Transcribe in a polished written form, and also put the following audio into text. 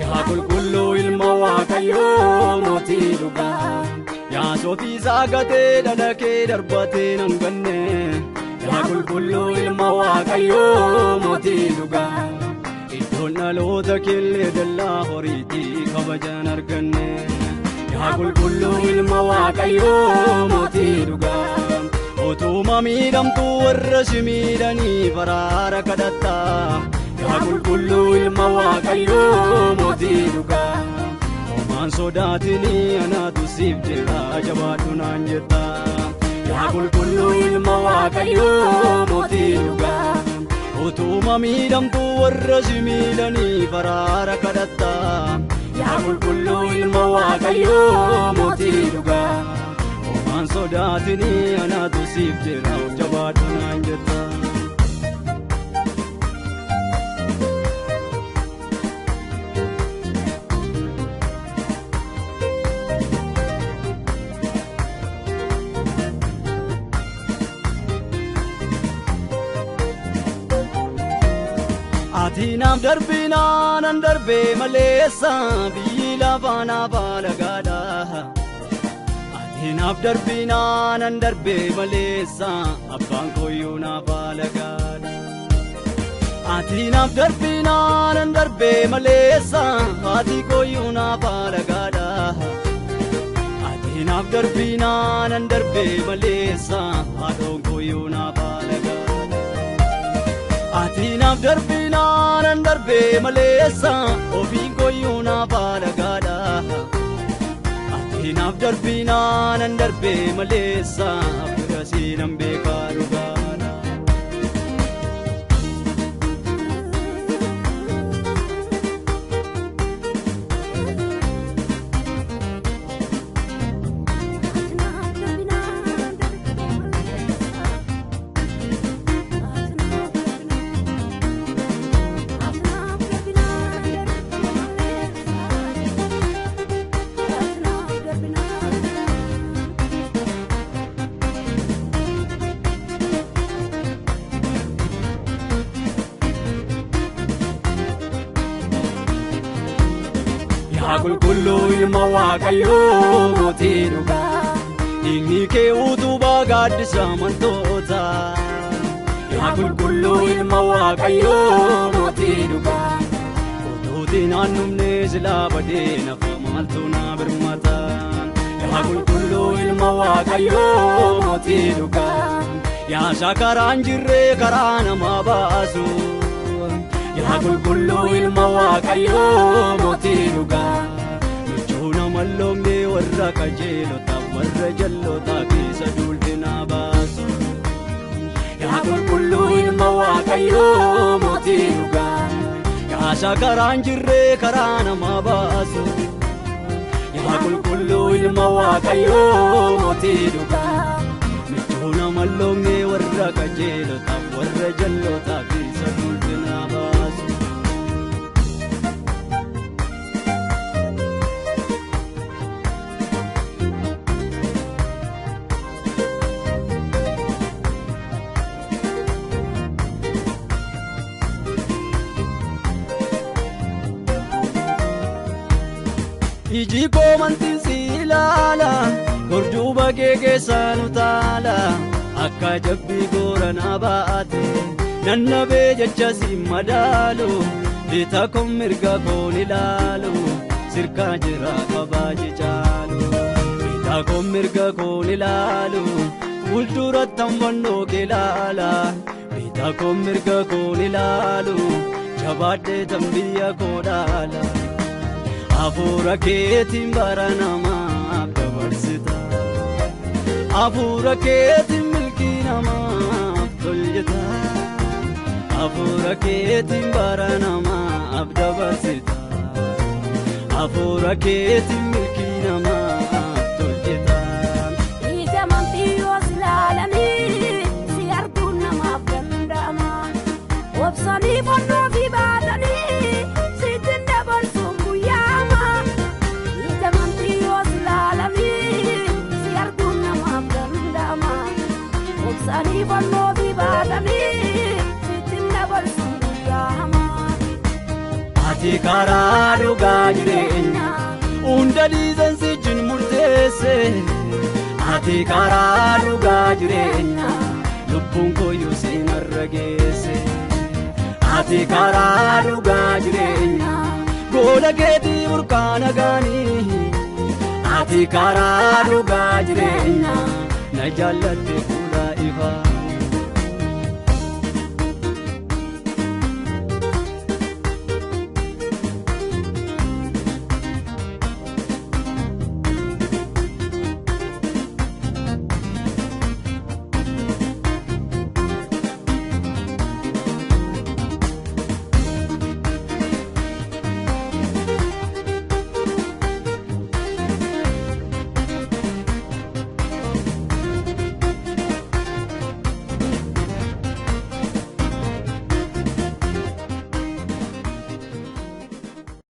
yaa qulqulluu ilma waaqayyoo mootii dhugaa yaa sootii saagatee dhala kee darbatee nan ganne yaa qulqulluu ilma waaqayyoo mootii dhugaa iddoon dhaloota keellee dallaa horiitii kabajan arganne yaa qulqulluu ilma waaqayyoo mootii dhugaa utuma miidhamtuu warra si miidhanii baraara kadhattaa yaa qulqulluu ilma waaqayyoo mootii dhugaa homaan sodaatinii anaatu siif jira jabaadhu naan jetta yaa qulqulluu ilma waaqayyoo mootii dhugaa utuma miidhamtuu warra si miidhanii baraara kadhattaa yaa qulqulluu ilma waaqayyoo mootii dhugaa homaan sodaatinii anaatu siif jira jabaadhu naan jetta Atinaaf darbinaan an darbee maleessa biyyi lafaanaaf alagaadha. Atinaaf darbinaan an darbee maleessa abbaan kooyyuu naaf alagaadha. Atinaaf darbinaan an darbee maleessa haati kooyyuu naaf alagaadha. Atinaaf darbinaan an darbee maleessa haadhoon kooyyuu naaf alagaadha. Atinaaf darbinaan an darbee maleessa ofiin kooyyuu naaf alagaadha. Atinaaf darbinaan an darbee maleessa firasii nan beekaa dhugaadha. Yaa qulqulluu ilma waaqayyoo mootii dhugaa dhiigni kee utubaa gaaddisa amantoota yaa qulqulluu ilma waaqayyoo mootii dhugaa utuuti naannumne silaa badee nafa maaltu naa birmata yaa qulqulluu ilma waaqayyoo mootii dhugaa yaa shakaraan jirree karaa namaa baasu yaa qulqulluu ilma waaqayyoo mootii dhugaa michuu nama loonge warra qajeelota warra jalloota keessa duultinaa baasu yaa qulqulluu ilma waaqayyoo mootii dhugaa yaa shakaraan jirree karaa namaa baasu yaa qulqulluu ilma waaqayyoo mootii dhugaa michuu nama loonge warra qajeelota warra jalloota keessa duultinaa baasu. Iji koo mantiin si ilaala gorjuuba kee keessaa nu taala akka jabbii gooranaa baate nannabee jecha si madaalu bitaa koon mirga koon ilaalu sirkaa jira qabaa jechaalu bitaa koon mirga koon ilaalu fuulduratti hambannoo kee ilaala bitaa koon mirga koon ilaalu jabaadhee tan biyya koo dhaala. Afuura keetiin bara namaaf dabarsita afuura keetiin milkii namaaf tolchita afuura keetiin bara namaaf dabarsita afuura keetiin milkii namaaf tolchita. Ija amantii yoo ilaalanii si arguun namaaf danda'ama obsanii fannoo fi baatanii sitti dabarsuun guyyaama. Ija amantii yoo ilaalanii si arguun namaaf danda'ama obsanii fannoo fi baatanii sitti dabarsuun guyyaama. Ati karaa dhugaa jireenya hunda dhiisan sijjin murteesse ati karaa dhugaa jireenya lubbuun koyyuu sinarra geesse ati karaa dhugaa jireenya goola keetii burqaana gaanii ati karaa dhugaa jireenya na jaallatte fuula ifaa.